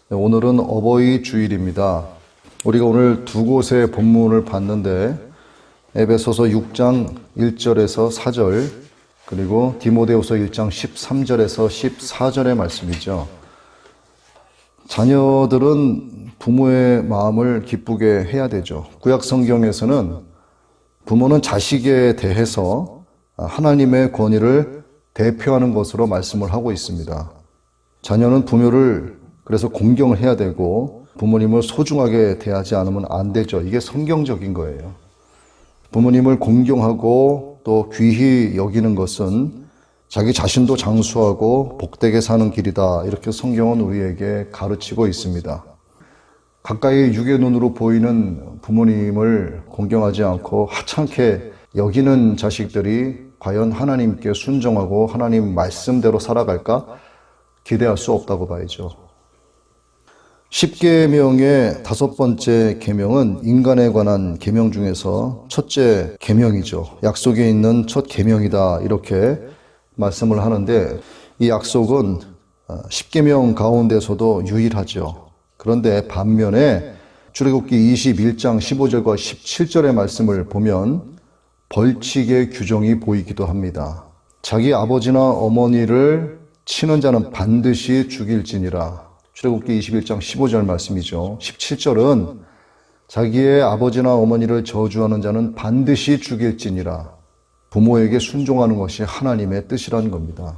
오늘은 어버이 주일입니다. 우리가 오늘 두 곳의 본문을 봤는데 에베소서 6장 1절에서 4절 그리고 디모데후서 1장 13절에서 14절의 말씀이죠. 자녀들은 부모의 마음을 기쁘게 해야 되죠. 구약 성경에서는 부모는 자식에 대해서 하나님의 권위를 대표하는 것으로 말씀을 하고 있습니다. 자녀는 부모를 그래서 공경을 해야 되고 부모님을 소중하게 대하지 않으면 안 되죠. 이게 성경적인 거예요. 부모님을 공경하고 또 귀히 여기는 것은 자기 자신도 장수하고 복되게 사는 길이다. 이렇게 성경은 우리에게 가르치고 있습니다. 가까이 육의 눈으로 보이는 부모님을 공경하지 않고 하찮게 여기는 자식들이 과연 하나님께 순종하고 하나님 말씀대로 살아갈까? 기대할 수 없다고 봐야죠. 10계명의 5번째 계명은 인간에 관한 계명 중에서 첫째 계명이죠. 약속에 있는 첫 계명이다 이렇게 말씀을 하는데 이 약속은 10계명 가운데서도 유일하죠. 그런데 반면에 출애굽기 21장 15절과 17절의 말씀을 보면 벌칙의 규정이 보이기도 합니다. 자기 아버지나 어머니를 치는 자는 반드시 죽일지니라. 출애굽기 21장 15절 말씀이죠. 17절은 자기의 아버지나 어머니를 저주하는 자는 반드시 죽일지니라. 부모에게 순종하는 것이 하나님의 뜻이라는 겁니다.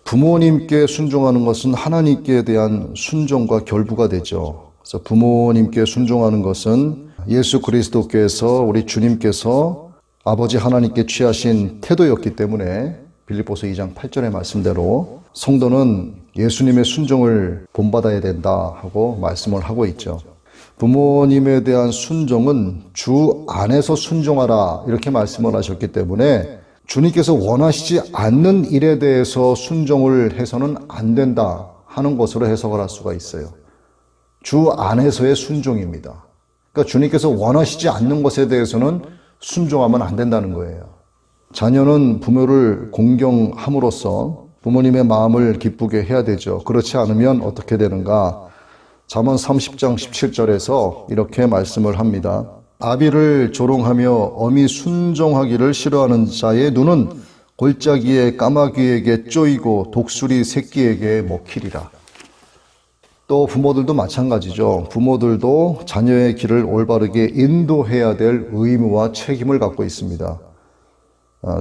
부모님께 순종하는 것은 하나님께 대한 순종과 결부가 되죠. 그래서 부모님께 순종하는 것은 예수 그리스도께서 우리 주님께서 아버지 하나님께 취하신 태도였기 때문에 빌립보서 2장 8절의 말씀대로 성도는 예수님의 순종을 본받아야 된다 하고 말씀을 하고 있죠. 부모님에 대한 순종은 주 안에서 순종하라 이렇게 말씀을 하셨기 때문에 주님께서 원하시지 않는 일에 대해서 순종을 해서는 안 된다 하는 것으로 해석을 할 수가 있어요. 주 안에서의 순종입니다. 그러니까 주님께서 원하시지 않는 것에 대해서는 순종하면 안 된다는 거예요. 자녀는 부모를 공경함으로써 부모님의 마음을 기쁘게 해야 되죠. 그렇지 않으면 어떻게 되는가? 잠언 30장 17절에서 이렇게 말씀을 합니다. 아비를 조롱하며 엄히 순종하기를 싫어하는 자의 눈은 골짜기의 까마귀에게 쪼이고 독수리 새끼에게 먹히리라. 또 부모들도 마찬가지죠. 부모들도 자녀의 길을 올바르게 인도해야 될 의무와 책임을 갖고 있습니다.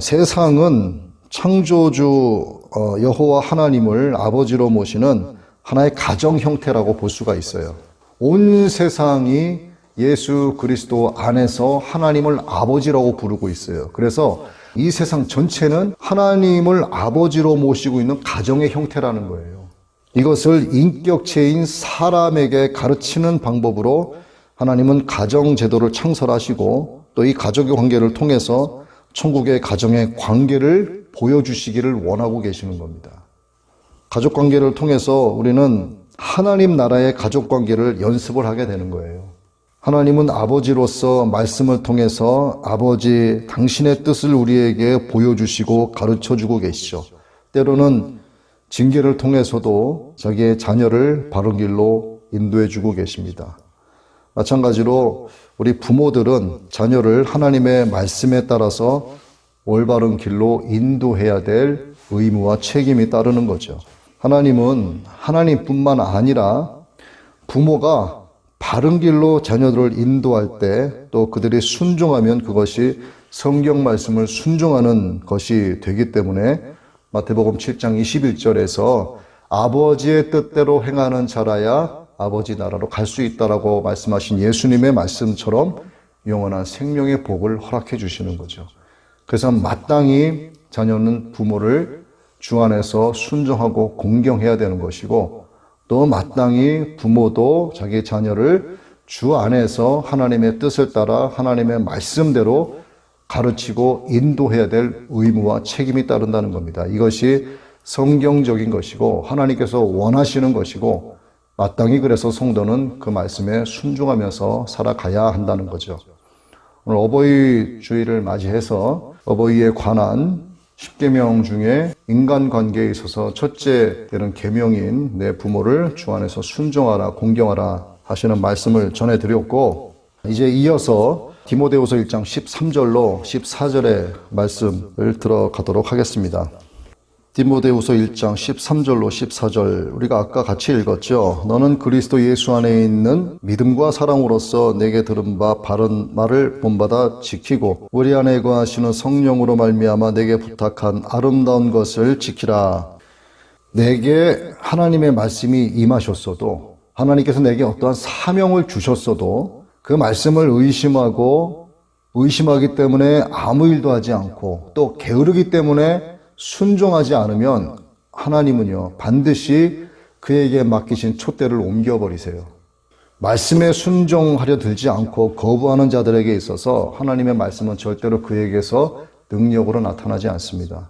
세상은 창조주 여호와 하나님을 아버지로 모시는 하나의 가정 형태라고 볼 수가 있어요. 온 세상이 예수 그리스도 안에서 하나님을 아버지라고 부르고 있어요. 그래서 이 세상 전체는 하나님을 아버지로 모시고 있는 가정의 형태라는 거예요. 이것을 인격체인 사람에게 가르치는 방법으로 하나님은 가정 제도를 창설하시고 또 이 가족의 관계를 통해서 천국의 가정의 관계를 보여주시기를 원하고 계시는 겁니다. 가족 관계를 통해서 우리는 하나님 나라의 가족 관계를 연습을 하게 되는 거예요. 하나님은 아버지로서 말씀을 통해서 아버지 당신의 뜻을 우리에게 보여주시고 가르쳐주고 계시죠. 때로는 징계를 통해서도 자기의 자녀를 바른 길로 인도해주고 계십니다. 마찬가지로 우리 부모들은 자녀를 하나님의 말씀에 따라서 올바른 길로 인도해야 될 의무와 책임이 따르는 거죠. 하나님은 하나님뿐만 아니라 부모가 바른 길로 자녀들을 인도할 때 또 그들이 순종하면 그것이 성경 말씀을 순종하는 것이 되기 때문에 마태복음 7장 21절에서 아버지의 뜻대로 행하는 자라야 아버지 나라로 갈 수 있다라고 말씀하신 예수님의 말씀처럼 영원한 생명의 복을 허락해 주시는 거죠. 그래서 마땅히 자녀는 부모를 주 안에서 순종하고 공경해야 되는 것이고 또 마땅히 부모도 자기 자녀를 주 안에서 하나님의 뜻을 따라 하나님의 말씀대로 가르치고 인도해야 될 의무와 책임이 따른다는 겁니다. 이것이 성경적인 것이고 하나님께서 원하시는 것이고 마땅히 그래서 성도는 그 말씀에 순종하면서 살아가야 한다는 거죠. 오늘 어버이 주일을 맞이해서 어버이에 관한 10계명 중에 인간관계에 있어서 첫째 되는 계명인 내 부모를 주 안에서 순종하라, 공경하라 하시는 말씀을 전해드렸고, 이제 이어서 디모데후서 1장 13절로 14절의 말씀을 들어가도록 하겠습니다. 디모데후서 1장 13절로 14절, 우리가 아까 같이 읽었죠. 너는 그리스도 예수 안에 있는 믿음과 사랑으로서 내게 들은 바 바른 말을 본받아 지키고 우리 안에 거하시는 성령으로 말미암아 내게 부탁한 아름다운 것을 지키라. 내게 하나님의 말씀이 임하셨어도, 하나님께서 내게 어떠한 사명을 주셨어도 그 말씀을 의심하기 때문에 아무 일도 하지 않고 또 게으르기 때문에 순종하지 않으면 하나님은요, 반드시 그에게 맡기신 촛대를 옮겨버리세요. 말씀에 순종하려 들지 않고 거부하는 자들에게 있어서 하나님의 말씀은 절대로 그에게서 능력으로 나타나지 않습니다.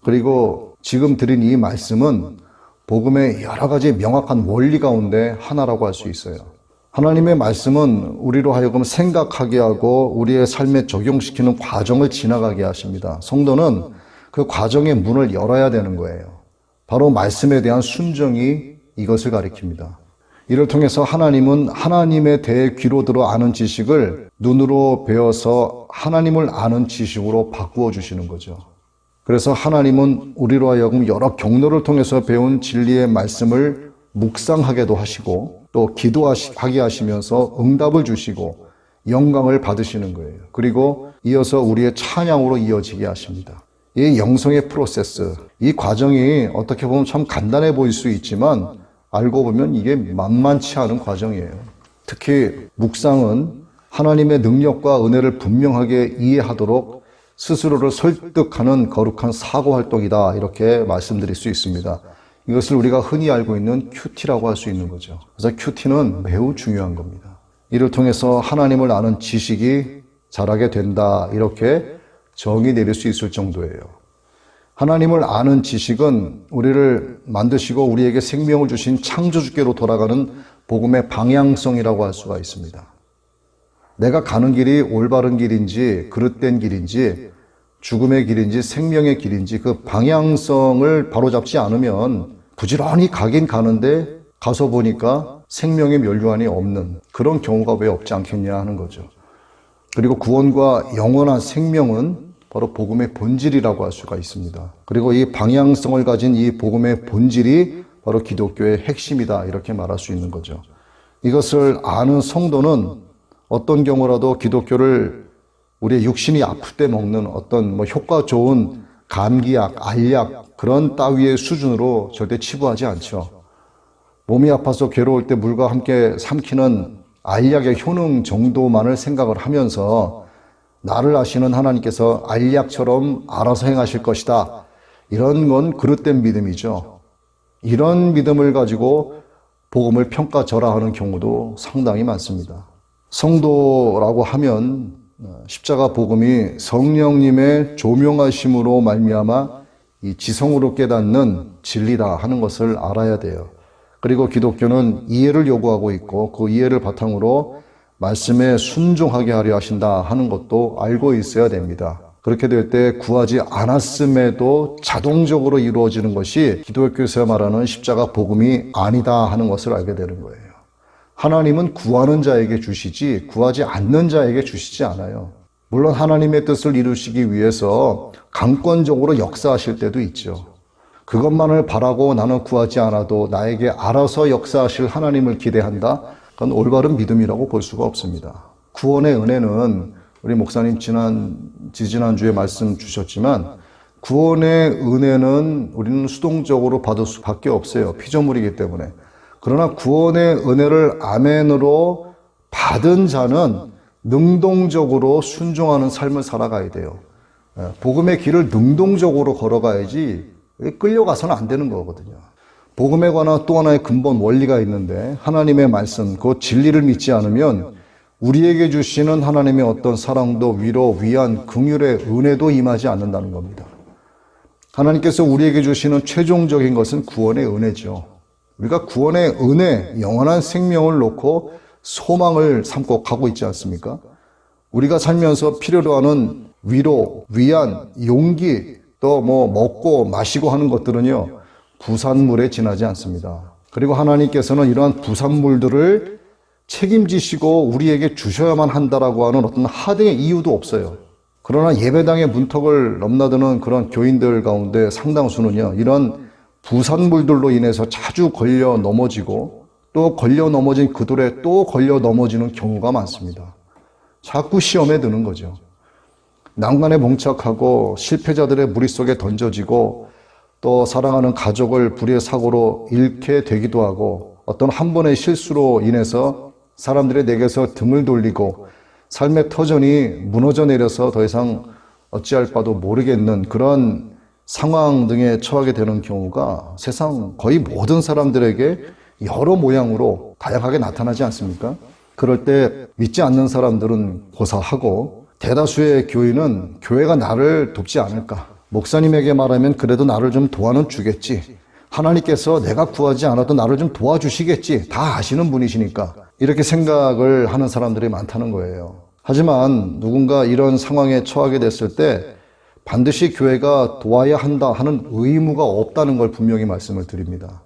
그리고 지금 드린 이 말씀은 복음의 여러 가지 명확한 원리 가운데 하나라고 할 수 있어요. 하나님의 말씀은 우리로 하여금 생각하게 하고 우리의 삶에 적용시키는 과정을 지나가게 하십니다. 성도는 그 과정의 문을 열어야 되는 거예요. 바로 말씀에 대한 순종이 이것을 가리킵니다. 이를 통해서 하나님은 하나님에 대해 귀로 들어 아는 지식을 눈으로 배워서 하나님을 아는 지식으로 바꾸어 주시는 거죠. 그래서 하나님은 우리로 하여금 여러 경로를 통해서 배운 진리의 말씀을 묵상하게도 하시고 또 기도하게 하시면서 응답을 주시고 영광을 받으시는 거예요. 그리고 이어서 우리의 찬양으로 이어지게 하십니다. 이 영성의 프로세스, 이 과정이 어떻게 보면 참 간단해 보일 수 있지만 알고 보면 이게 만만치 않은 과정이에요. 특히 묵상은 하나님의 능력과 은혜를 분명하게 이해하도록 스스로를 설득하는 거룩한 사고활동이다, 이렇게 말씀드릴 수 있습니다. 이것을 우리가 흔히 알고 있는 큐티라고 할 수 있는 거죠. 그래서 큐티는 매우 중요한 겁니다. 이를 통해서 하나님을 아는 지식이 자라게 된다, 이렇게 정의 내릴 수 있을 정도예요. 하나님을 아는 지식은 우리를 만드시고 우리에게 생명을 주신 창조주께로 돌아가는 복음의 방향성이라고 할 수가 있습니다. 내가 가는 길이 올바른 길인지 그릇된 길인지 죽음의 길인지 생명의 길인지 그 방향성을 바로잡지 않으면 부지런히 가긴 가는데 가서 보니까 생명의 멸류관이 없는 그런 경우가 왜 없지 않겠냐 하는 거죠. 그리고 구원과 영원한 생명은 바로 복음의 본질이라고 할 수가 있습니다. 그리고 이 방향성을 가진 이 복음의 본질이 바로 기독교의 핵심이다, 이렇게 말할 수 있는 거죠. 이것을 아는 성도는 어떤 경우라도 기독교를 우리의 육신이 아플 때 먹는 어떤 효과 좋은 감기약, 알약 그런 따위의 수준으로 절대 치부하지 않죠. 몸이 아파서 괴로울 때 물과 함께 삼키는 알약의 효능 정도만을 생각을 하면서 나를 아시는 하나님께서 알약처럼 알아서 행하실 것이다, 이런 건 그릇된 믿음이죠. 이런 믿음을 가지고 복음을 평가절하하는 경우도 상당히 많습니다. 성도라고 하면 십자가 복음이 성령님의 조명하심으로 말미암아 이 지성으로 깨닫는 진리다 하는 것을 알아야 돼요. 그리고 기독교는 이해를 요구하고 있고 그 이해를 바탕으로 말씀에 순종하게 하려 하신다 하는 것도 알고 있어야 됩니다. 그렇게 될 때 구하지 않았음에도 자동적으로 이루어지는 것이 기독교에서 말하는 십자가 복음이 아니다 하는 것을 알게 되는 거예요. 하나님은 구하는 자에게 주시지 구하지 않는 자에게 주시지 않아요. 물론 하나님의 뜻을 이루시기 위해서 강권적으로 역사하실 때도 있죠. 그것만을 바라고 나는 구하지 않아도 나에게 알아서 역사하실 하나님을 기대한다? 그건 올바른 믿음이라고 볼 수가 없습니다. 구원의 은혜는 우리 목사님 지지난주에 말씀 주셨지만 구원의 은혜는 우리는 수동적으로 받을 수밖에 없어요. 피조물이기 때문에. 그러나 구원의 은혜를 아멘으로 받은 자는 능동적으로 순종하는 삶을 살아가야 돼요. 복음의 길을 능동적으로 걸어가야지 끌려가서는 안 되는 거거든요. 복음에 관한 또 하나의 근본 원리가 있는데 하나님의 말씀, 그 진리를 믿지 않으면 우리에게 주시는 하나님의 어떤 사랑도 위로, 위안, 긍휼의 은혜도 임하지 않는다는 겁니다. 하나님께서 우리에게 주시는 최종적인 것은 구원의 은혜죠. 우리가 구원의 은혜, 영원한 생명을 놓고 소망을 삼고 가고 있지 않습니까? 우리가 살면서 필요로 하는 위로, 위안, 용기, 또 뭐 먹고 마시고 하는 것들은요, 부산물에 지나지 않습니다. 그리고 하나님께서는 이러한 부산물들을 책임지시고 우리에게 주셔야만 한다라고 하는 어떤 하등의 이유도 없어요. 그러나 예배당의 문턱을 넘나드는 그런 교인들 가운데 상당수는요, 이런 부산물들로 인해서 자주 걸려 넘어지고 또 걸려 넘어진 그들에 또 걸려 넘어지는 경우가 많습니다. 자꾸 시험에 드는 거죠. 난관에 봉착하고 실패자들의 무리 속에 던져지고 또 사랑하는 가족을 불의의 사고로 잃게 되기도 하고 어떤 한 번의 실수로 인해서 사람들의 내게서 등을 돌리고 삶의 터전이 무너져 내려서 더 이상 어찌할 바도 모르겠는 그런 상황 등에 처하게 되는 경우가 세상 거의 모든 사람들에게 여러 모양으로 다양하게 나타나지 않습니까? 그럴 때 믿지 않는 사람들은 고사하고 대다수의 교인은 교회가 나를 돕지 않을까? 목사님에게 말하면 그래도 나를 좀 도와는 주겠지. 하나님께서 내가 구하지 않아도 나를 좀 도와주시겠지. 다 아시는 분이시니까. 이렇게 생각을 하는 사람들이 많다는 거예요. 하지만 누군가 이런 상황에 처하게 됐을 때 반드시 교회가 도와야 한다 하는 의무가 없다는 걸 분명히 말씀을 드립니다.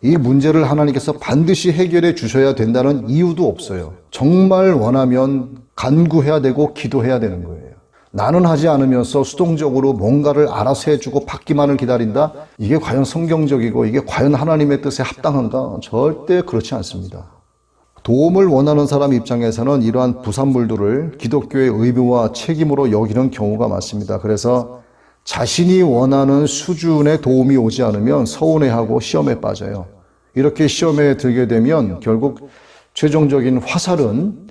이 문제를 하나님께서 반드시 해결해 주셔야 된다는 이유도 없어요. 정말 원하면 간구해야 되고 기도해야 되는 거예요. 나는 하지 않으면서 수동적으로 뭔가를 알아서 해주고 받기만을 기다린다? 이게 과연 성경적이고 이게 과연 하나님의 뜻에 합당한가? 절대 그렇지 않습니다. 도움을 원하는 사람 입장에서는 이러한 부산물들을 기독교의 의무와 책임으로 여기는 경우가 많습니다. 그래서 자신이 원하는 수준의 도움이 오지 않으면 서운해하고 시험에 빠져요. 이렇게 시험에 들게 되면 결국 최종적인 화살은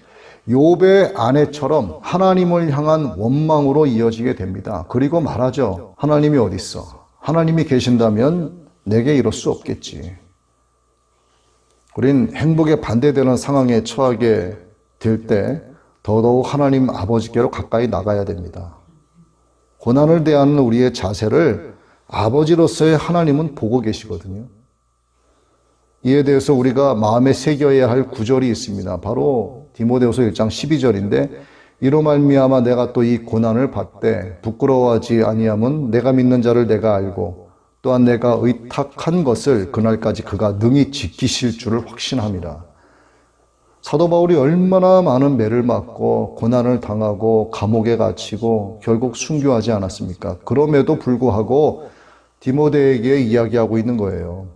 욥의 아내처럼 하나님을 향한 원망으로 이어지게 됩니다. 그리고 말하죠. 하나님이 어디 있어? 하나님이 계신다면 내게 이럴 수 없겠지. 우린 행복에 반대되는 상황에 처하게 될 때 더더욱 하나님 아버지께로 가까이 나가야 됩니다. 고난을 대하는 우리의 자세를 아버지로서의 하나님은 보고 계시거든요. 이에 대해서 우리가 마음에 새겨야 할 구절이 있습니다. 바로 디모데후서 1장 12절인데 이로 말미암아 내가 또 이 고난을 받되 부끄러워하지 아니함은 내가 믿는 자를 내가 알고 또한 내가 의탁한 것을 그날까지 그가 능히 지키실 줄을 확신함이라. 사도 바울이 얼마나 많은 매를 맞고 고난을 당하고 감옥에 갇히고 결국 순교하지 않았습니까? 그럼에도 불구하고 디모데에게 이야기하고 있는 거예요.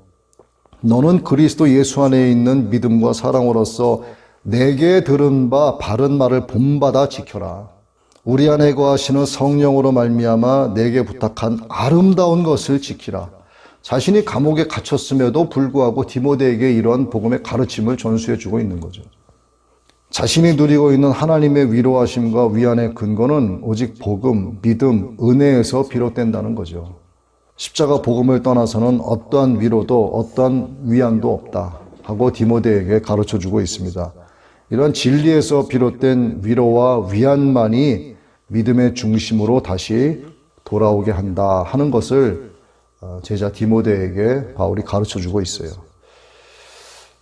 너는 그리스도 예수 안에 있는 믿음과 사랑으로서 내게 들은 바 바른 말을 본받아 지켜라. 우리 안에 거하시는 성령으로 말미암아 내게 부탁한 아름다운 것을 지키라. 자신이 감옥에 갇혔음에도 불구하고 디모데에게 이런 복음의 가르침을 전수해 주고 있는 거죠. 자신이 누리고 있는 하나님의 위로하심과 위안의 근거는 오직 복음, 믿음, 은혜에서 비롯된다는 거죠. 십자가 복음을 떠나서는 어떠한 위로도 어떠한 위안도 없다 하고 디모데에게 가르쳐주고 있습니다. 이런 진리에서 비롯된 위로와 위안만이 믿음의 중심으로 다시 돌아오게 한다 하는 것을 제자 디모데에게 바울이 가르쳐주고 있어요.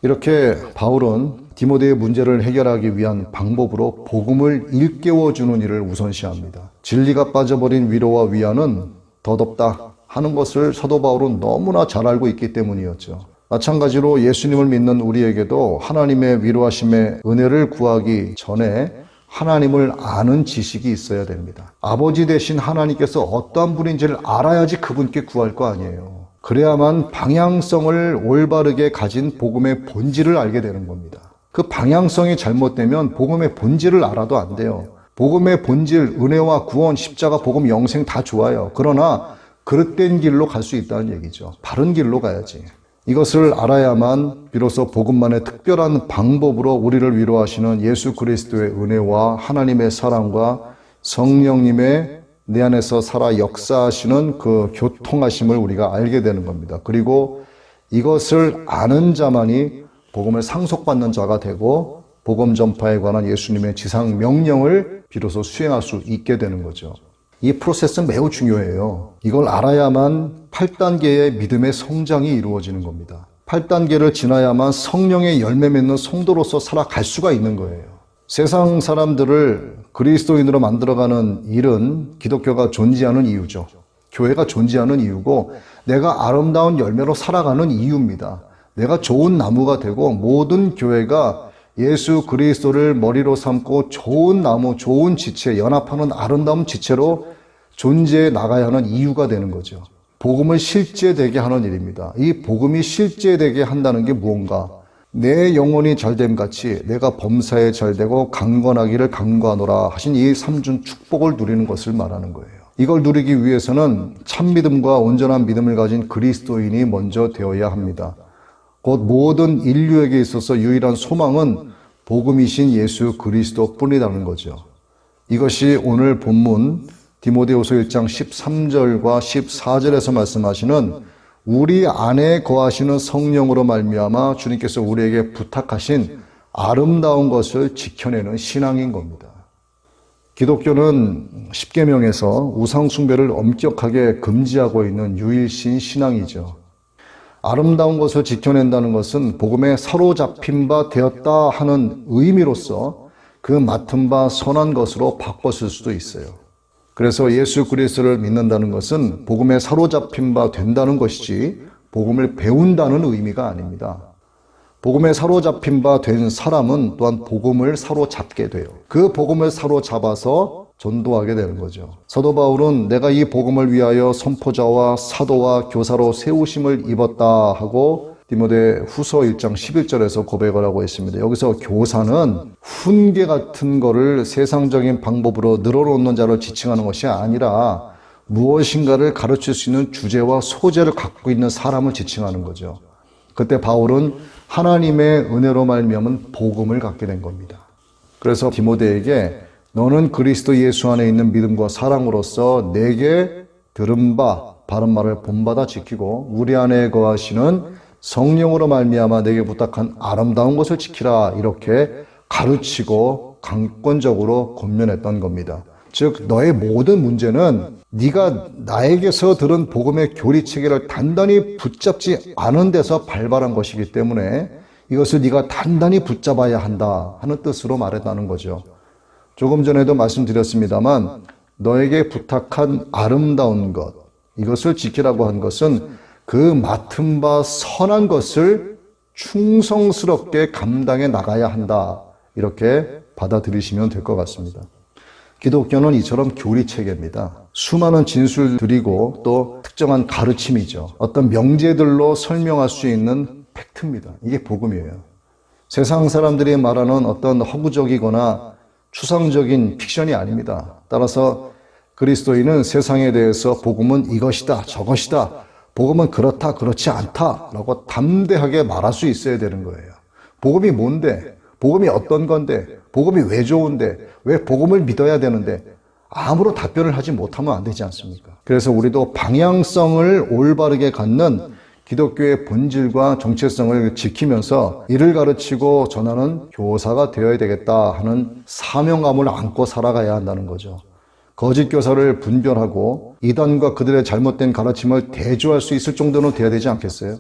이렇게 바울은 디모데의 문제를 해결하기 위한 방법으로 복음을 일깨워주는 일을 우선시합니다. 진리가 빠져버린 위로와 위안은 덧없다 하는 것을 사도 바울은 너무나 잘 알고 있기 때문이었죠. 마찬가지로 예수님을 믿는 우리에게도 하나님의 위로하심의 은혜를 구하기 전에 하나님을 아는 지식이 있어야 됩니다. 아버지 되신 하나님께서 어떠한 분인지를 알아야지 그분께 구할 거 아니에요. 그래야만 방향성을 올바르게 가진 복음의 본질을 알게 되는 겁니다. 그 방향성이 잘못되면 복음의 본질을 알아도 안 돼요. 복음의 본질, 은혜와 구원, 십자가, 복음, 영생 다 좋아요. 그러나 그릇된 길로 갈 수 있다는 얘기죠. 바른 길로 가야지. 이것을 알아야만 비로소 복음만의 특별한 방법으로 우리를 위로하시는 예수 그리스도의 은혜와 하나님의 사랑과 성령님의 내 안에서 살아 역사하시는 그 교통하심을 우리가 알게 되는 겁니다. 그리고 이것을 아는 자만이 복음을 상속받는 자가 되고 복음 전파에 관한 예수님의 지상 명령을 비로소 수행할 수 있게 되는 거죠. 이 프로세스는 매우 중요해요. 이걸 알아야만 8단계의 믿음의 성장이 이루어지는 겁니다. 8단계를 지나야만 성령의 열매 맺는 성도로서 살아갈 수가 있는 거예요. 세상 사람들을 그리스도인으로 만들어가는 일은 기독교가 존재하는 이유죠. 교회가 존재하는 이유고 내가 아름다운 열매로 살아가는 이유입니다. 내가 좋은 나무가 되고 모든 교회가 예수 그리스도를 머리로 삼고 좋은 나무, 좋은 지체, 연합하는 아름다운 지체로 존재해 나가야 하는 이유가 되는 거죠. 복음을 실제되게 하는 일입니다. 이 복음이 실제되게 한다는 게 무언가? 내 영혼이 잘됨 같이 내가 범사에 잘되고 강건하기를 강구하노라 하신 이 삼중 축복을 누리는 것을 말하는 거예요. 이걸 누리기 위해서는 참 믿음과 온전한 믿음을 가진 그리스도인이 먼저 되어야 합니다. 곧 모든 인류에게 있어서 유일한 소망은 복음이신 예수 그리스도뿐이라는 거죠. 이것이 오늘 본문 디모데후서 1장 13절과 14절에서 말씀하시는 우리 안에 거하시는 성령으로 말미암아 주님께서 우리에게 부탁하신 아름다운 것을 지켜내는 신앙인 겁니다. 기독교는 십계명에서 우상 숭배를 엄격하게 금지하고 있는 유일신 신앙이죠. 아름다운 것을 지켜낸다는 것은 복음에 사로잡힌 바 되었다 하는 의미로서 그 맡은 바 선한 것으로 바꿨을 수도 있어요. 그래서 예수 그리스도를 믿는다는 것은 복음에 사로잡힌 바 된다는 것이지 복음을 배운다는 의미가 아닙니다. 복음에 사로잡힌 바 된 사람은 또한 복음을 사로잡게 돼요. 그 복음을 사로잡아서 전도하게 되는 거죠. 사도 바울은 내가 이 복음을 위하여 선포자와 사도와 교사로 세우심을 입었다 하고 디모데 후서 1장 11절에서 고백을 하고 있습니다. 여기서 교사는 훈계 같은 거를 세상적인 방법으로 늘어놓는 자를 지칭하는 것이 아니라 무엇인가를 가르칠 수 있는 주제와 소재를 갖고 있는 사람을 지칭하는 거죠. 그때 바울은 하나님의 은혜로 말미암은 복음을 갖게 된 겁니다. 그래서 디모데에게 너는 그리스도 예수 안에 있는 믿음과 사랑으로서 내게 들은 바 바른 말을 본받아 지키고 우리 안에 거하시는 성령으로 말미암아 내게 부탁한 아름다운 것을 지키라 이렇게 가르치고 강권적으로 권면했던 겁니다. 즉 너의 모든 문제는 네가 나에게서 들은 복음의 교리체계를 단단히 붙잡지 않은 데서 발발한 것이기 때문에 이것을 네가 단단히 붙잡아야 한다 하는 뜻으로 말했다는 거죠. 조금 전에도 말씀드렸습니다만 너에게 부탁한 아름다운 것, 이것을 지키라고 한 것은 그 맡은 바 선한 것을 충성스럽게 감당해 나가야 한다. 이렇게 받아들이시면 될 것 같습니다. 기독교는 이처럼 교리체계입니다. 수많은 진술들이고 또 특정한 가르침이죠. 어떤 명제들로 설명할 수 있는 팩트입니다. 이게 복음이에요. 세상 사람들이 말하는 어떤 허구적이거나 추상적인 픽션이 아닙니다. 따라서 그리스도인은 세상에 대해서 복음은 이것이다, 저것이다, 복음은 그렇다, 그렇지 않다 라고 담대하게 말할 수 있어야 되는 거예요. 복음이 뭔데? 복음이 어떤 건데? 복음이 왜 좋은데? 왜 복음을 믿어야 되는데? 아무런 답변을 하지 못하면 안 되지 않습니까? 그래서 우리도 방향성을 올바르게 갖는 기독교의 본질과 정체성을 지키면서 이를 가르치고 전하는 교사가 되어야 되겠다 하는 사명감을 안고 살아가야 한다는 거죠. 거짓 교사를 분별하고 이단과 그들의 잘못된 가르침을 대조할 수 있을 정도는 돼야 되지 않겠어요?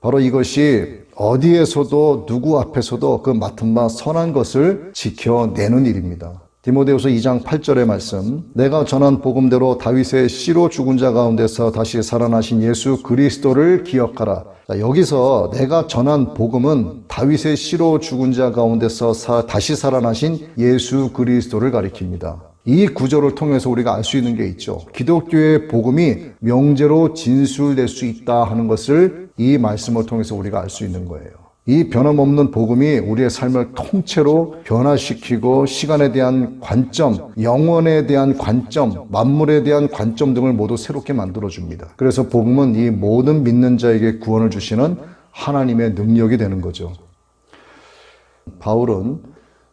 바로 이것이 어디에서도 누구 앞에서도 그 맡은 바 선한 것을 지켜내는 일입니다. 디모데후서 2장 8절의 말씀, 내가 전한 복음대로 다윗의 씨로 죽은 자 가운데서 다시 살아나신 예수 그리스도를 기억하라. 자, 여기서 내가 전한 복음은 다윗의 씨로 죽은 자 가운데서 다시 살아나신 예수 그리스도를 가리킵니다. 이 구절을 통해서 우리가 알 수 있는 게 있죠. 기독교의 복음이 명제로 진술될 수 있다 하는 것을 이 말씀을 통해서 우리가 알 수 있는 거예요. 이 변함없는 복음이 우리의 삶을 통째로 변화시키고 시간에 대한 관점, 영혼에 대한 관점, 만물에 대한 관점 등을 모두 새롭게 만들어줍니다. 그래서 복음은 이 모든 믿는 자에게 구원을 주시는 하나님의 능력이 되는 거죠. 바울은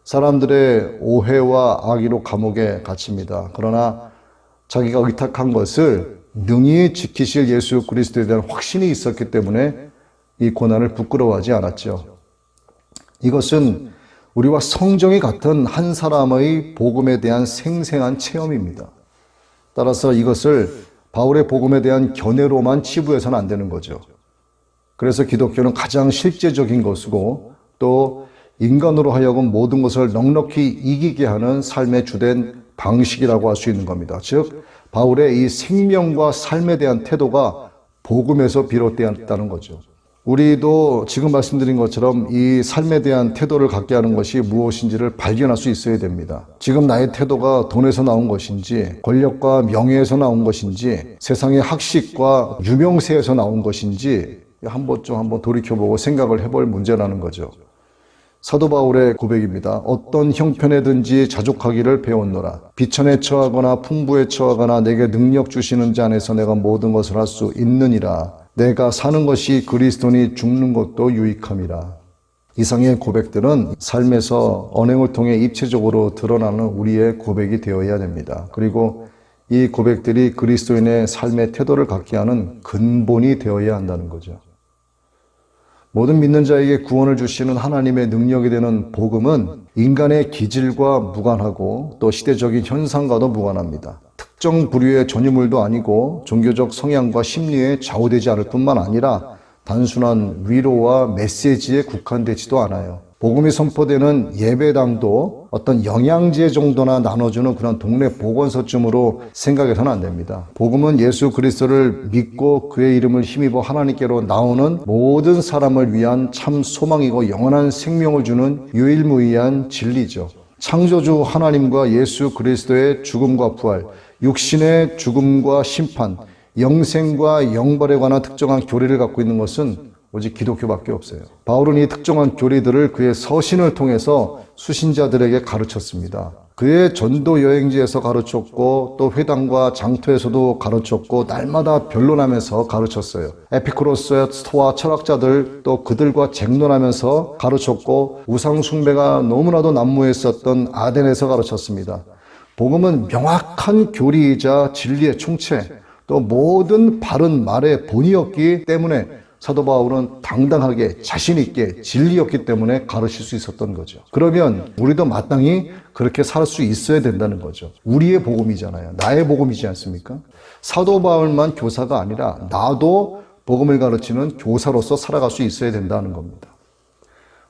사람들의 오해와 악의로 감옥에 갇힙니다. 그러나 자기가 의탁한 것을 능히 지키실 예수 그리스도에 대한 확신이 있었기 때문에 이 고난을 부끄러워하지 않았죠. 이것은 우리와 성정이 같은 한 사람의 복음에 대한 생생한 체험입니다. 따라서 이것을 바울의 복음에 대한 견해로만 치부해서는 안 되는 거죠. 그래서 기독교는 가장 실제적인 것이고 또 인간으로 하여금 모든 것을 넉넉히 이기게 하는 삶의 주된 방식이라고 할 수 있는 겁니다. 즉 바울의 이 생명과 삶에 대한 태도가 복음에서 비롯되었다는 거죠. 우리도 지금 말씀드린 것처럼 이 삶에 대한 태도를 갖게 하는 것이 무엇인지를 발견할 수 있어야 됩니다. 지금 나의 태도가 돈에서 나온 것인지, 권력과 명예에서 나온 것인지, 세상의 학식과 유명세에서 나온 것인지 한번 돌이켜보고 생각을 해볼 문제라는 거죠. 사도 바울의 고백입니다. 어떤 형편에든지 자족하기를 배웠노라. 비천에 처하거나 풍부에 처하거나 내게 능력 주시는 자 안에서 내가 모든 것을 할 수 있느니라. 내가 사는 것이 그리스도니 죽는 것도 유익함이라. 이상의 고백들은 삶에서 언행을 통해 입체적으로 드러나는 우리의 고백이 되어야 됩니다. 그리고 이 고백들이 그리스도인의 삶의 태도를 갖게 하는 근본이 되어야 한다는 거죠. 모든 믿는 자에게 구원을 주시는 하나님의 능력이 되는 복음은 인간의 기질과 무관하고 또 시대적인 현상과도 무관합니다. 특정 부류의 전유물도 아니고 종교적 성향과 심리에 좌우되지 않을 뿐만 아니라 단순한 위로와 메시지에 국한되지도 않아요. 복음이 선포되는 예배당도 어떤 영양제 정도나 나눠주는 그런 동네 보건소쯤으로 생각해서는 안 됩니다. 복음은 예수 그리스도를 믿고 그의 이름을 힘입어 하나님께로 나오는 모든 사람을 위한 참 소망이고 영원한 생명을 주는 유일무이한 진리죠. 창조주 하나님과 예수 그리스도의 죽음과 부활, 육신의 죽음과 심판, 영생과 영벌에 관한 특정한 교리를 갖고 있는 것은 오직 기독교밖에 없어요. 바울은 이 특정한 교리들을 그의 서신을 통해서 수신자들에게 가르쳤습니다. 그의 전도 여행지에서 가르쳤고 또 회당과 장터에서도 가르쳤고 날마다 변론하면서 가르쳤어요. 에피쿠로스의 스토아 철학자들 또 그들과 쟁론하면서 가르쳤고 우상 숭배가 너무나도 난무했었던 아덴에서 가르쳤습니다. 복음은 명확한 교리이자 진리의 총체 또 모든 바른 말의 본이었기 때문에 사도 바울은 당당하게 자신있게 진리였기 때문에 가르칠 수 있었던 거죠. 그러면 우리도 마땅히 그렇게 살 수 있어야 된다는 거죠. 우리의 복음이잖아요. 나의 복음이지 않습니까? 사도 바울만 교사가 아니라 나도 복음을 가르치는 교사로서 살아갈 수 있어야 된다는 겁니다.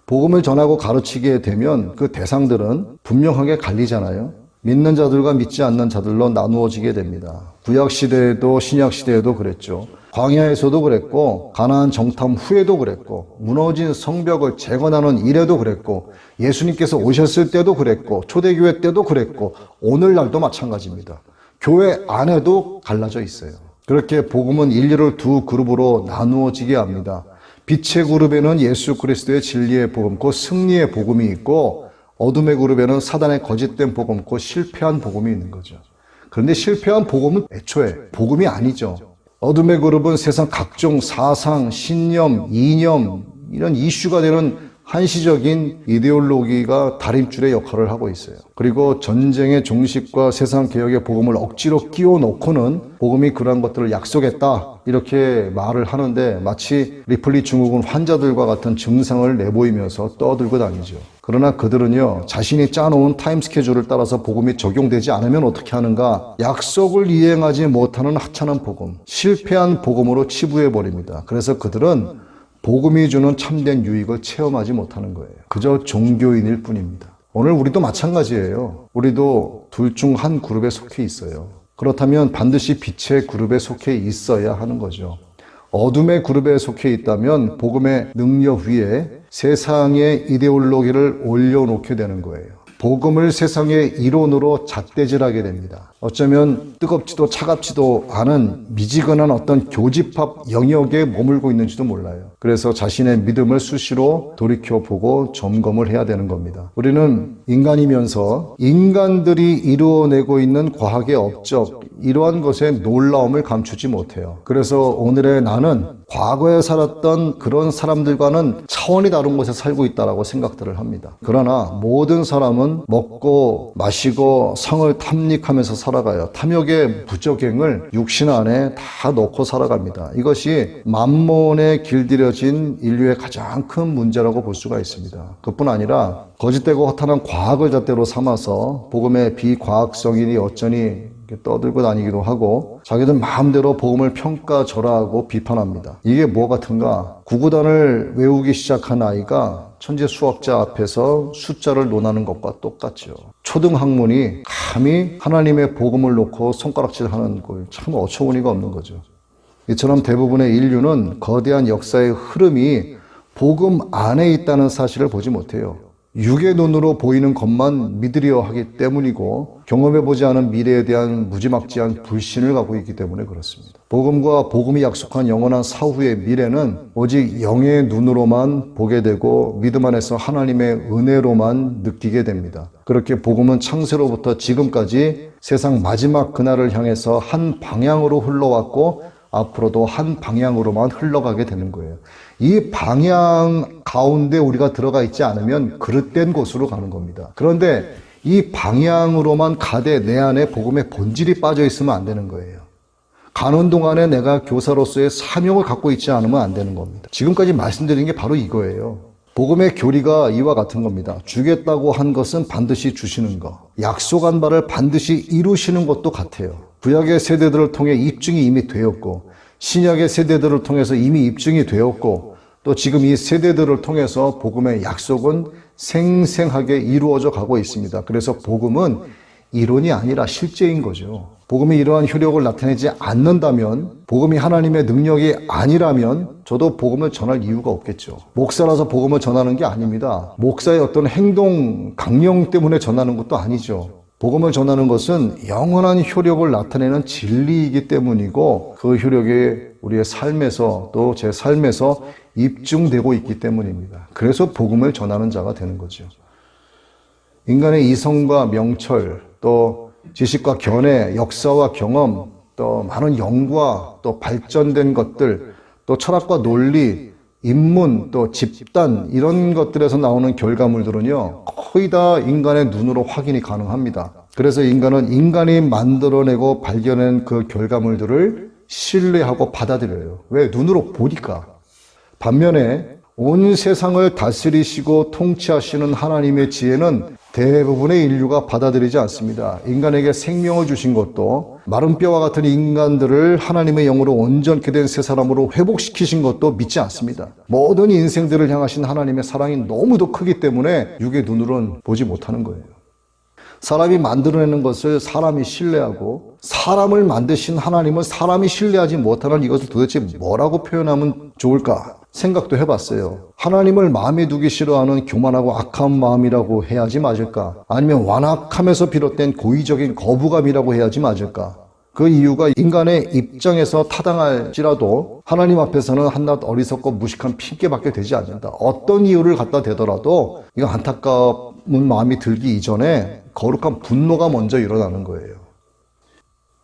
복음을 전하고 가르치게 되면 그 대상들은 분명하게 갈리잖아요. 믿는 자들과 믿지 않는 자들로 나누어지게 됩니다. 구약시대에도 신약시대에도 그랬죠. 광야에서도 그랬고 가나안 정탐 후에도 그랬고 무너진 성벽을 재건하는 일에도 그랬고 예수님께서 오셨을 때도 그랬고 초대교회 때도 그랬고 오늘날도 마찬가지입니다. 교회 안에도 갈라져 있어요. 그렇게 복음은 인류를 두 그룹으로 나누어지게 합니다. 빛의 그룹에는 예수 그리스도의 진리의 복음, 곧 승리의 복음이 있고 어둠의 그룹에는 사단의 거짓된 복음, 곧 실패한 복음이 있는 거죠. 그런데 실패한 복음은 애초에 복음이 아니죠. 어둠의 그룹은 세상 각종 사상, 신념, 이념 이런 이슈가 되는 한시적인 이데올로기가 다림줄의 역할을 하고 있어요. 그리고 전쟁의 종식과 세상 개혁의 복음을 억지로 끼워 놓고는 복음이 그러한 것들을 약속했다 이렇게 말을 하는데 마치 리플리 증후군 환자들과 같은 증상을 내보이면서 떠들고 다니죠. 그러나 그들은요 자신이 짜놓은 타임 스케줄을 따라서 복음이 적용되지 않으면 어떻게 하는가? 약속을 이행하지 못하는 하찮은 복음, 실패한 복음으로 치부해버립니다. 그래서 그들은 복음이 주는 참된 유익을 체험하지 못하는 거예요. 그저 종교인일 뿐입니다. 오늘 우리도 마찬가지예요. 우리도 둘 중 한 그룹에 속해 있어요. 그렇다면 반드시 빛의 그룹에 속해 있어야 하는 거죠. 어둠의 그룹에 속해 있다면 복음의 능력 위에 세상의 이데올로기를 올려놓게 되는 거예요. 복음을 세상의 이론으로 잣대질하게 됩니다. 어쩌면 뜨겁지도 차갑지도 않은 미지근한 어떤 교집합 영역에 머물고 있는지도 몰라요. 그래서 자신의 믿음을 수시로 돌이켜보고 점검을 해야 되는 겁니다. 우리는 인간이면서 인간들이 이루어내고 있는 과학의 업적, 이러한 것의 놀라움을 감추지 못해요. 그래서 오늘의 나는 과거에 살았던 그런 사람들과는 차원이 다른 곳에 살고 있다고 생각들을 합니다. 그러나 모든 사람은 먹고 마시고 성을 탐닉하면서 살아가요. 탐욕의 부적행을 육신 안에 다 넣고 살아갑니다. 이것이 만몬에 길들여진 인류의 가장 큰 문제라고 볼 수가 있습니다. 그뿐 아니라 거짓되고 허탄한 과학을 잣대로 삼아서 복음의 비과학성인이 어쩌니 떠들고 다니기도 하고 자기들 마음대로 복음을 평가절하하고 비판합니다. 이게 뭐 같은가? 구구단을 외우기 시작한 아이가 천재 수학자 앞에서 숫자를 논하는 것과 똑같죠. 초등학문이 감히 하나님의 복음을 놓고 손가락질하는 걸 참 어처구니가 없는 거죠. 이처럼 대부분의 인류는 거대한 역사의 흐름이 복음 안에 있다는 사실을 보지 못해요. 육의 눈으로 보이는 것만 믿으려 하기 때문이고 경험해보지 않은 미래에 대한 무지막지한 불신을 갖고 있기 때문에 그렇습니다. 복음과 복음이 약속한 영원한 사후의 미래는 오직 영의 눈으로만 보게 되고 믿음 안에서 하나님의 은혜로만 느끼게 됩니다. 그렇게 복음은 창세로부터 지금까지 세상 마지막 그날을 향해서 한 방향으로 흘러왔고 앞으로도 한 방향으로만 흘러가게 되는 거예요. 이 방향 가운데 우리가 들어가 있지 않으면 그릇된 곳으로 가는 겁니다. 그런데 이 방향으로만 가되 내 안에 복음의 본질이 빠져 있으면 안 되는 거예요. 가는 동안에 내가 교사로서의 사명을 갖고 있지 않으면 안 되는 겁니다. 지금까지 말씀드린 게 바로 이거예요. 복음의 교리가 이와 같은 겁니다. 주겠다고 한 것은 반드시 주시는 것, 약속한 바를 반드시 이루시는 것도 같아요. 구약의 세대들을 통해 입증이 이미 되었고 신약의 세대들을 통해서 이미 입증이 되었고 또 지금 이 세대들을 통해서 복음의 약속은 생생하게 이루어져 가고 있습니다. 그래서 복음은 이론이 아니라 실제인 거죠. 복음이 이러한 효력을 나타내지 않는다면, 복음이 하나님의 능력이 아니라면 저도 복음을 전할 이유가 없겠죠. 목사라서 복음을 전하는 게 아닙니다. 목사의 어떤 행동, 강령 때문에 전하는 것도 아니죠. 복음을 전하는 것은 영원한 효력을 나타내는 진리이기 때문이고 그 효력이 우리의 삶에서 또 제 삶에서 입증되고 있기 때문입니다. 그래서 복음을 전하는 자가 되는 거죠. 인간의 이성과 명철, 또 지식과 견해, 역사와 경험, 또 많은 연구와 또 발전된 것들, 또 철학과 논리, 인문, 또 집단 이런 것들에서 나오는 결과물들은요 거의 다 인간의 눈으로 확인이 가능합니다. 그래서 인간은 인간이 만들어내고 발견한 그 결과물들을 신뢰하고 받아들여요. 왜? 눈으로 보니까. 반면에 온 세상을 다스리시고 통치하시는 하나님의 지혜는 대부분의 인류가 받아들이지 않습니다. 인간에게 생명을 주신 것도 마른 뼈와 같은 인간들을 하나님의 영으로 온전케 된 새 사람으로 회복시키신 것도 믿지 않습니다. 모든 인생들을 향하신 하나님의 사랑이 너무도 크기 때문에 육의 눈으로는 보지 못하는 거예요. 사람이 만들어내는 것을 사람이 신뢰하고 사람을 만드신 하나님은 사람이 신뢰하지 못하는 이것을 도대체 뭐라고 표현하면 좋을까 생각도 해봤어요. 하나님을 마음에 두기 싫어하는 교만하고 악한 마음이라고 해야지 맞을까? 아니면 완악함에서 비롯된 고의적인 거부감이라고 해야지 맞을까? 그 이유가 인간의 입장에서 타당할지라도 하나님 앞에서는 한낱 어리석고 무식한 핑계밖에 되지 않는다. 어떤 이유를 갖다 대더라도 이거 안타까운 마음이 들기 이전에 거룩한 분노가 먼저 일어나는 거예요.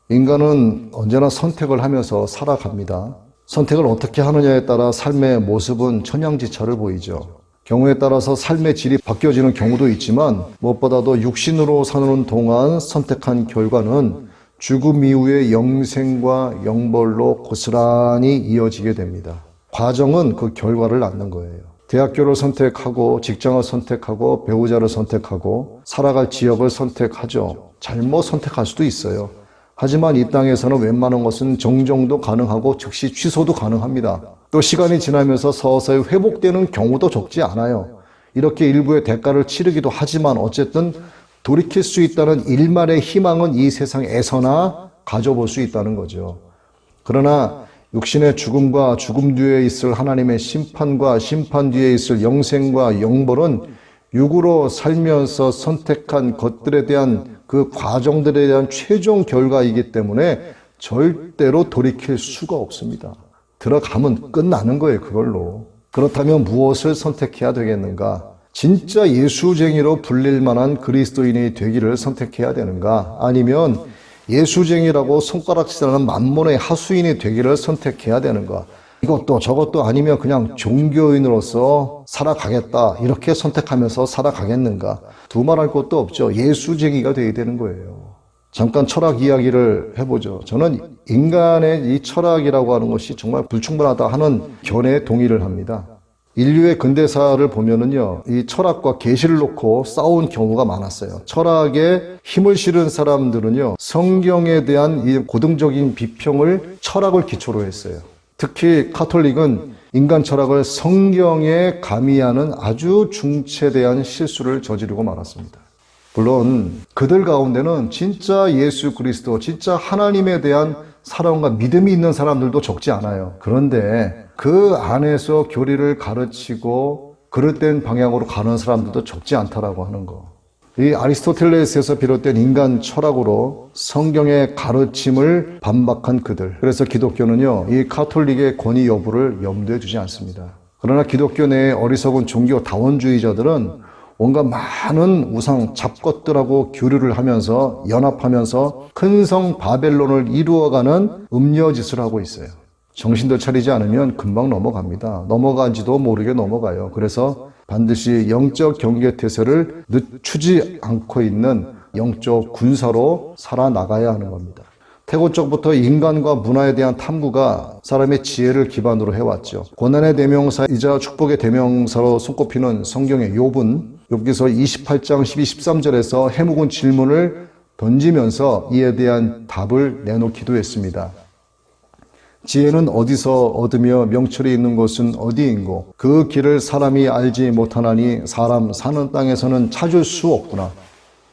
인간은 언제나 선택을 하면서 살아갑니다. 선택을 어떻게 하느냐에 따라 삶의 모습은 천양지차를 보이죠. 경우에 따라서 삶의 질이 바뀌어지는 경우도 있지만 무엇보다도 육신으로 사는 동안 선택한 결과는 죽음 이후의 영생과 영벌로 고스란히 이어지게 됩니다. 과정은 그 결과를 낳는 거예요. 대학교를 선택하고 직장을 선택하고 배우자를 선택하고 살아갈 지역을 선택하죠. 잘못 선택할 수도 있어요. 하지만 이 땅에서는 웬만한 것은 정정도 가능하고 즉시 취소도 가능합니다. 또 시간이 지나면서 서서히 회복되는 경우도 적지 않아요. 이렇게 일부의 대가를 치르기도 하지만 어쨌든 돌이킬 수 있다는 일말의 희망은 이 세상에서나 가져볼 수 있다는 거죠. 그러나 육신의 죽음과 죽음 뒤에 있을 하나님의 심판과 심판 뒤에 있을 영생과 영벌은 육으로 살면서 선택한 것들에 대한 그 과정들에 대한 최종 결과이기 때문에 절대로 돌이킬 수가 없습니다. 들어가면 끝나는 거예요, 그걸로. 그렇다면 무엇을 선택해야 되겠는가? 진짜 예수쟁이로 불릴 만한 그리스도인이 되기를 선택해야 되는가? 아니면 예수쟁이라고 손가락질하는 만몬의 하수인이 되기를 선택해야 되는가? 이것도 저것도 아니면 그냥 종교인으로서 살아가겠다 이렇게 선택하면서 살아가겠는가? 두말할 것도 없죠. 예수쟁이가 되어야 되는 거예요. 잠깐 철학 이야기를 해보죠. 저는 인간의 이 철학이라고 하는 것이 정말 불충분하다 하는 견해에 동의를 합니다. 인류의 근대사를 보면은요, 이 철학과 계시를 놓고 싸운 경우가 많았어요. 철학에 힘을 실은 사람들은요, 성경에 대한 이 고등적인 비평을 철학을 기초로 했어요. 특히 카톨릭은 인간 철학을 성경에 가미하는 아주 중체대한 실수를 저지르고 말았습니다. 물론 그들 가운데는 진짜 예수 그리스도, 진짜 하나님에 대한 사랑과 믿음이 있는 사람들도 적지 않아요. 그런데 그 안에서 교리를 가르치고 그릇된 방향으로 가는 사람들도 적지 않다라고 하는 거. 이 아리스토텔레스에서 비롯된 인간 철학으로 성경의 가르침을 반박한 그들. 그래서 기독교는요, 이 카톨릭의 권위 여부를 염두에 두지 않습니다. 그러나 기독교 내의 어리석은 종교 다원주의자들은 온갖 많은 우상 잡것들하고 교류를 하면서 연합하면서 큰 성 바벨론을 이루어가는 음녀짓을 하고 있어요. 정신도 차리지 않으면 금방 넘어갑니다. 넘어간지도 모르게 넘어가요. 그래서 반드시 영적 경계태세를 늦추지 않고 있는 영적 군사로 살아나가야 하는 겁니다. 태고 쪽부터 인간과 문화에 대한 탐구가 사람의 지혜를 기반으로 해왔죠. 고난의 대명사이자 축복의 대명사로 손꼽히는 성경의 욥은 욥기서 28장 12, 13절에서 해묵은 질문을 던지면서 이에 대한 답을 내놓기도 했습니다. 지혜는 어디서 얻으며 명철이 있는 곳은 어디인고 그 길을 사람이 알지 못하나니 사람 사는 땅에서는 찾을 수 없구나.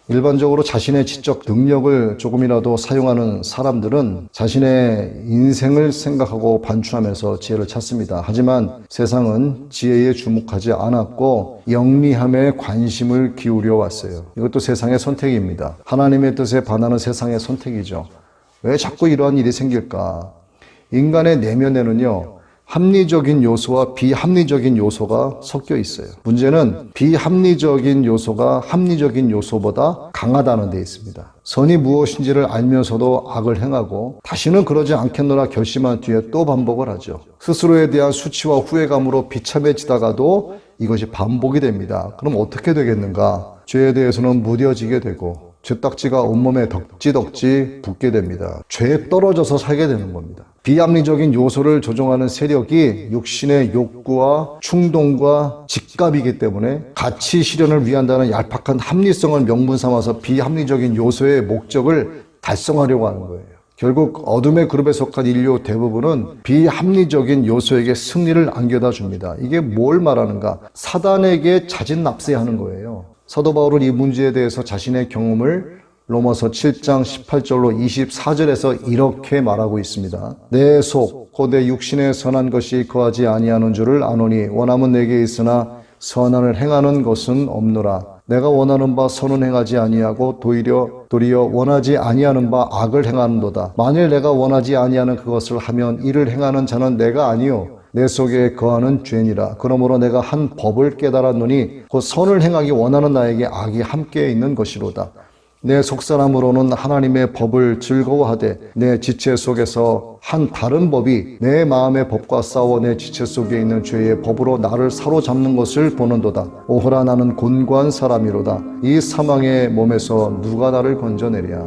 일반적으로 자신의 지적 능력을 조금이라도 사용하는 사람들은 자신의 인생을 생각하고 반추하면서 지혜를 찾습니다. 하지만 세상은 지혜에 주목하지 않았고 영리함에 관심을 기울여 왔어요. 이것도 세상의 선택입니다. 하나님의 뜻에 반하는 세상의 선택이죠. 왜 자꾸 이러한 일이 생길까? 인간의 내면에는요, 합리적인 요소와 비합리적인 요소가 섞여 있어요. 문제는 비합리적인 요소가 합리적인 요소보다 강하다는 데 있습니다. 선이 무엇인지를 알면서도 악을 행하고 다시는 그러지 않겠노라 결심한 뒤에 또 반복을 하죠. 스스로에 대한 수치와 후회감으로 비참해지다가도 이것이 반복이 됩니다. 그럼 어떻게 되겠는가? 죄에 대해서는 무뎌지게 되고 죄딱지가 온몸에 덕지덕지 붙게 됩니다. 죄에 떨어져서 살게 되는 겁니다. 비합리적인 요소를 조종하는 세력이 육신의 욕구와 충동과 직갑이기 때문에 가치 실현을 위한다는 얄팍한 합리성을 명분 삼아서 비합리적인 요소의 목적을 달성하려고 하는 거예요. 결국 어둠의 그룹에 속한 인류 대부분은 비합리적인 요소에게 승리를 안겨다 줍니다. 이게 뭘 말하는가? 사단에게 자진납세하는 거예요. 사도 바울은 이 문제에 대해서 자신의 경험을 로마서 7장 18절로 24절에서 이렇게 말하고 있습니다. 내 속, 곧 내 육신에 선한 것이 거하지 아니하는 줄을 아노니 원함은 내게 있으나 선한을 행하는 것은 없노라. 내가 원하는 바 선은 행하지 아니하고 도리어 원하지 아니하는 바 악을 행하는도다. 만일 내가 원하지 아니하는 그것을 하면 이를 행하는 자는 내가 아니요 내 속에 거하는 죄니라. 그러므로 내가 한 법을 깨달았노니 곧 선을 행하기 원하는 나에게 악이 함께 있는 것이로다. 내 속사람으로는 하나님의 법을 즐거워하되 내 지체 속에서 한 다른 법이 내 마음의 법과 싸워 내 지체 속에 있는 죄의 법으로 나를 사로잡는 것을 보는도다. 오호라 나는 곤고한 사람이로다. 이 사망의 몸에서 누가 나를 건져내랴.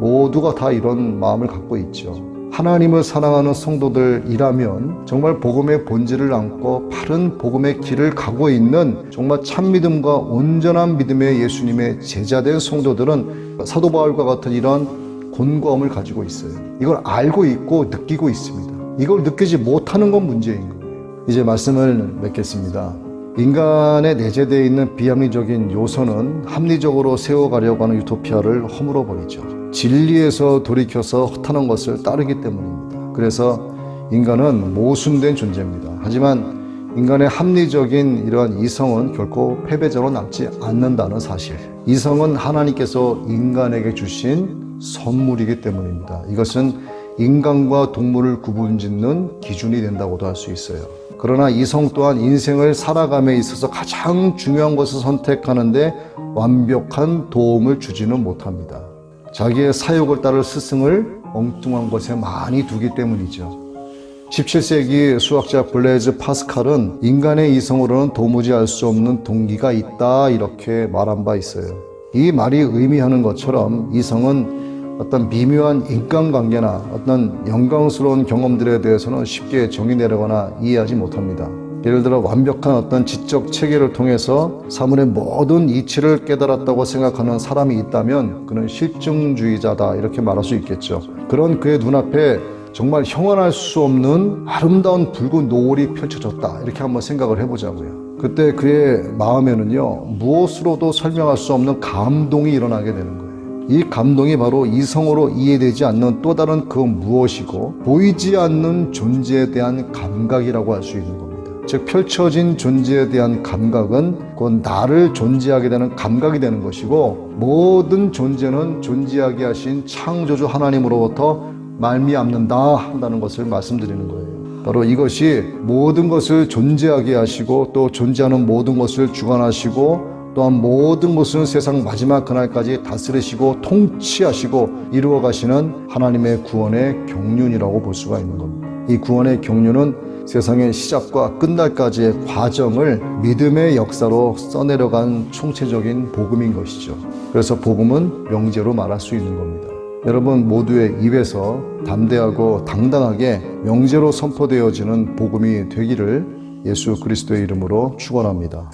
모두가 다 이런 마음을 갖고 있죠. 하나님을 사랑하는 성도들이라면 정말 복음의 본질을 안고 바른 복음의 길을 가고 있는 정말 참믿음과 온전한 믿음의 예수님의 제자된 성도들은 사도 바울과 같은 이런 곤고함을 가지고 있어요. 이걸 알고 있고 느끼고 있습니다. 이걸 느끼지 못하는 건 문제인 거예요. 이제 말씀을 맺겠습니다. 인간에 내재되어 있는 비합리적인 요소는 합리적으로 세워가려고 하는 유토피아를 허물어 버리죠. 진리에서 돌이켜서 허탄한 것을 따르기 때문입니다. 그래서 인간은 모순된 존재입니다. 하지만 인간의 합리적인 이러한 이성은 결코 패배자로 남지 않는다는 사실. 이성은 하나님께서 인간에게 주신 선물이기 때문입니다. 이것은 인간과 동물을 구분짓는 기준이 된다고도 할 수 있어요. 그러나 이성 또한 인생을 살아감에 있어서 가장 중요한 것을 선택하는데 완벽한 도움을 주지는 못합니다. 자기의 사욕을 따를 스승을 엉뚱한 것에 많이 두기 때문이죠. 17세기 수학자 블레즈 파스칼은 인간의 이성으로는 도무지 알 수 없는 동기가 있다 이렇게 말한 바 있어요. 이 말이 의미하는 것처럼 이성은 어떤 미묘한 인간관계나 어떤 영광스러운 경험들에 대해서는 쉽게 정의 내리거나 이해하지 못합니다. 예를 들어 완벽한 어떤 지적 체계를 통해서 사물의 모든 이치를 깨달았다고 생각하는 사람이 있다면 그는 실증주의자다 이렇게 말할 수 있겠죠. 그런 그의 눈앞에 정말 형언할 수 없는 아름다운 붉은 노을이 펼쳐졌다. 이렇게 한번 생각을 해보자고요. 그때 그의 마음에는요, 무엇으로도 설명할 수 없는 감동이 일어나게 되는 거예요. 이 감동이 바로 이성으로 이해되지 않는 또 다른 그 무엇이고 보이지 않는 존재에 대한 감각이라고 할 수 있는 겁니다. 즉 펼쳐진 존재에 대한 감각은 곧 나를 존재하게 되는 감각이 되는 것이고, 모든 존재는 존재하게 하신 창조주 하나님으로부터 말미암는다 한다는 것을 말씀드리는 거예요. 바로 이것이 모든 것을 존재하게 하시고 또 존재하는 모든 것을 주관하시고 또한 모든 것은 세상 마지막 그날까지 다스리시고 통치하시고 이루어 가시는 하나님의 구원의 경륜이라고 볼 수가 있는 겁니다. 이 구원의 경륜은 세상의 시작과 끝날까지의 과정을 믿음의 역사로 써내려간 총체적인 복음인 것이죠. 그래서 복음은 명제로 말할 수 있는 겁니다. 여러분 모두의 입에서 담대하고 당당하게 명제로 선포되어지는 복음이 되기를 예수 그리스도의 이름으로 축원합니다.